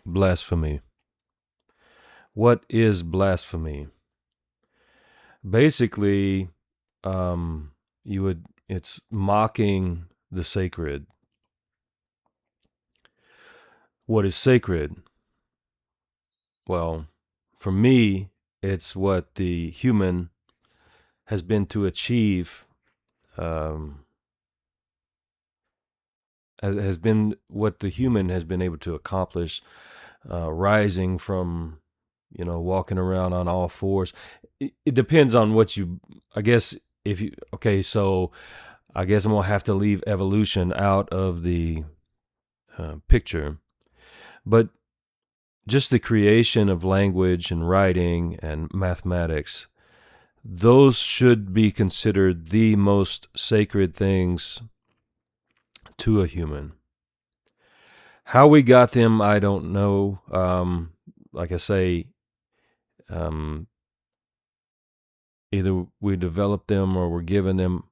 Blasphemy. What is blasphemy? Basically, it's mocking the sacred. What is sacred? Well, for me, it's what the human has been to achieve, um, has been what the human has been able to accomplish, rising from, walking around on all fours. It depends on what you, I guess, if you, okay, so I guess I'm going to have to leave evolution out of the picture. But just the creation of language and writing and mathematics, those should be considered the most sacred things to a human. How we got them, I don't know. Like I say, um, either we developed them or were given them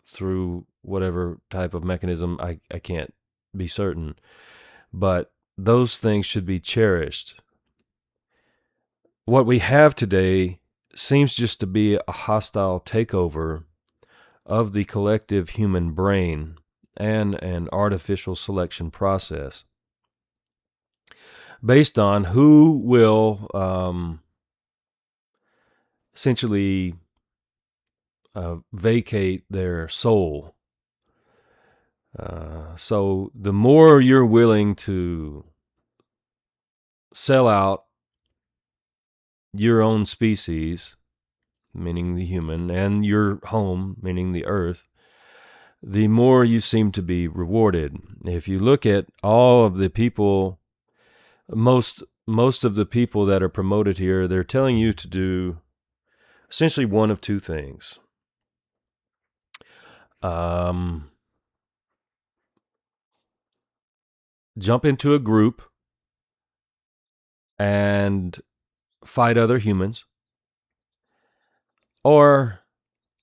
through whatever type of mechanism. I can't be certain. But those things should be cherished. What we have today seems just to be a hostile takeover of the collective human brain and an artificial selection process based on who will essentially vacate their soul. So the more you're willing to sell out your own species, meaning the human, and your home, meaning the earth, the more you seem to be rewarded. If you look at all of the people, most of the people that are promoted here, they're telling you to do essentially one of two things. Jump into a group and fight other humans, or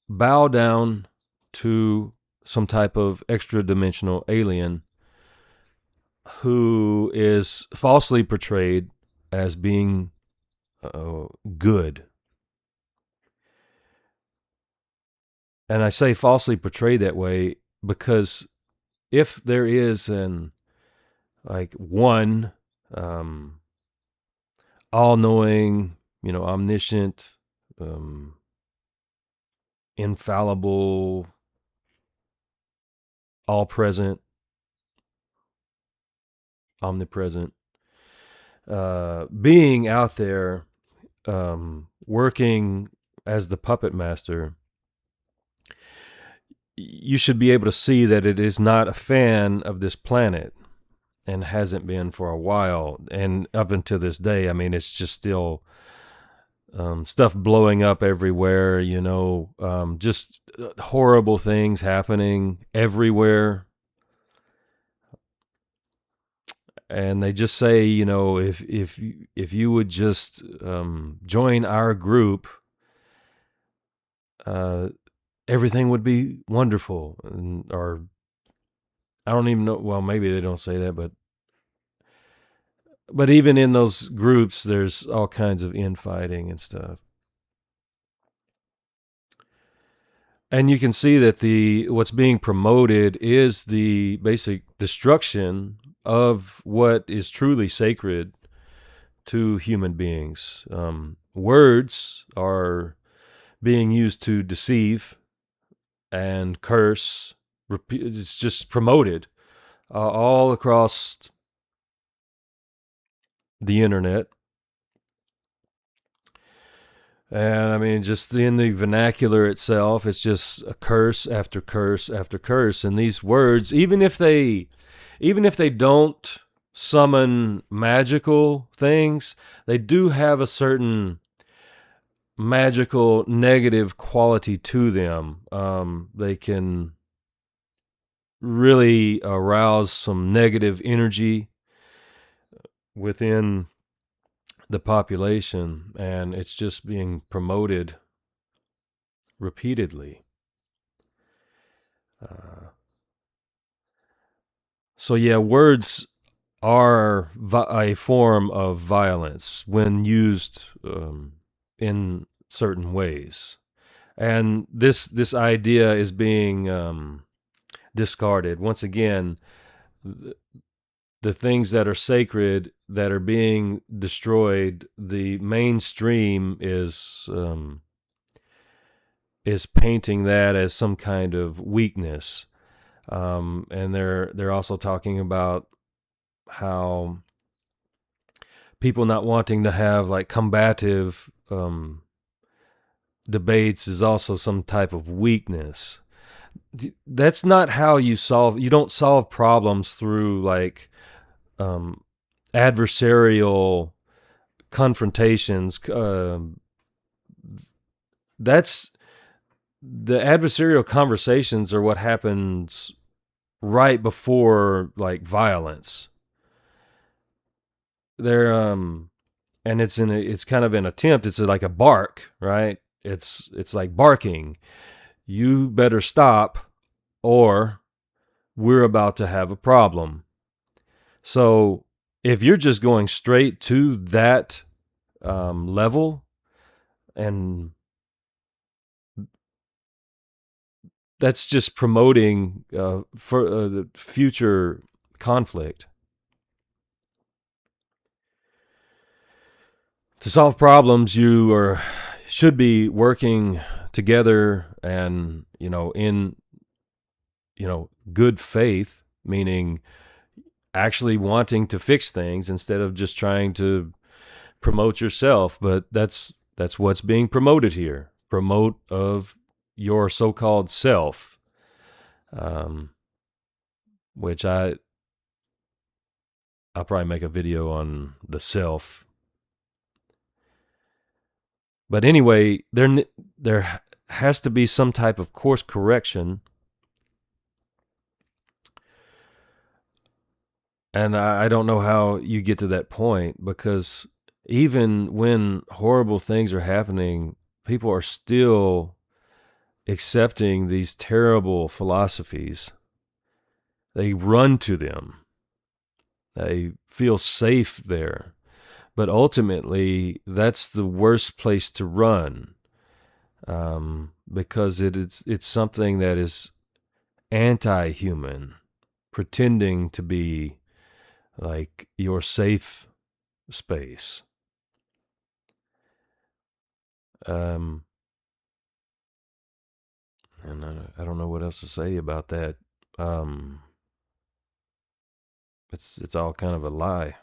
bow down to some type of extra dimensional alien who is falsely portrayed as being good. And I say falsely portrayed that way because if there is one all-knowing, omniscient, infallible, all-present, omnipresent being out there, working as the puppet master, you should be able to see that it is not a fan of this planet and hasn't been for a while. And up until this day, I mean, it's just still stuff blowing up everywhere, just horrible things happening everywhere. And they just say, if you would just join our group, everything would be wonderful. Or I don't even know. Well, maybe they don't say that, but even in those groups, there's all kinds of infighting and stuff. And you can see that what's being promoted is the basic destruction of what is truly sacred to human beings. Words are being used to deceive and curse. It's just promoted all across the internet. And I mean, just in the vernacular itself, it's just a curse after curse after curse. And these words, even if they don't summon magical things, they do have a certain magical negative quality to them. They can really arouse some negative energy within the population, and it's just being promoted repeatedly. So yeah, words are a form of violence when used in certain ways. And this idea is being discarded. Once again, the things that are sacred that are being destroyed, the mainstream is painting that as some kind of weakness. And they're also talking about how people not wanting to have like combative debates is also some type of weakness. That's not how you don't solve problems through like adversarial confrontations. That's the adversarial conversations are what happens right before like violence. They're and it's kind of an attempt. It's like a bark, right? It's like barking. You better stop, or we're about to have a problem. So if you're just going straight to that level, and that's just promoting for the future conflict. To solve problems, you are should be working together, and in good faith, meaning actually wanting to fix things instead of just trying to promote yourself. But that's what's being promoted here. Promote of your so-called self, um, which I'll probably make a video on the self. But anyway, there has to be some type of course correction. And I don't know how you get to that point, because even when horrible things are happening, people are still accepting these terrible philosophies. They run to them. They feel safe there. But ultimately, that's the worst place to run, because it's something that is anti-human, pretending to be like your safe space. Um, and I don't know what else to say about that. It's all kind of a lie.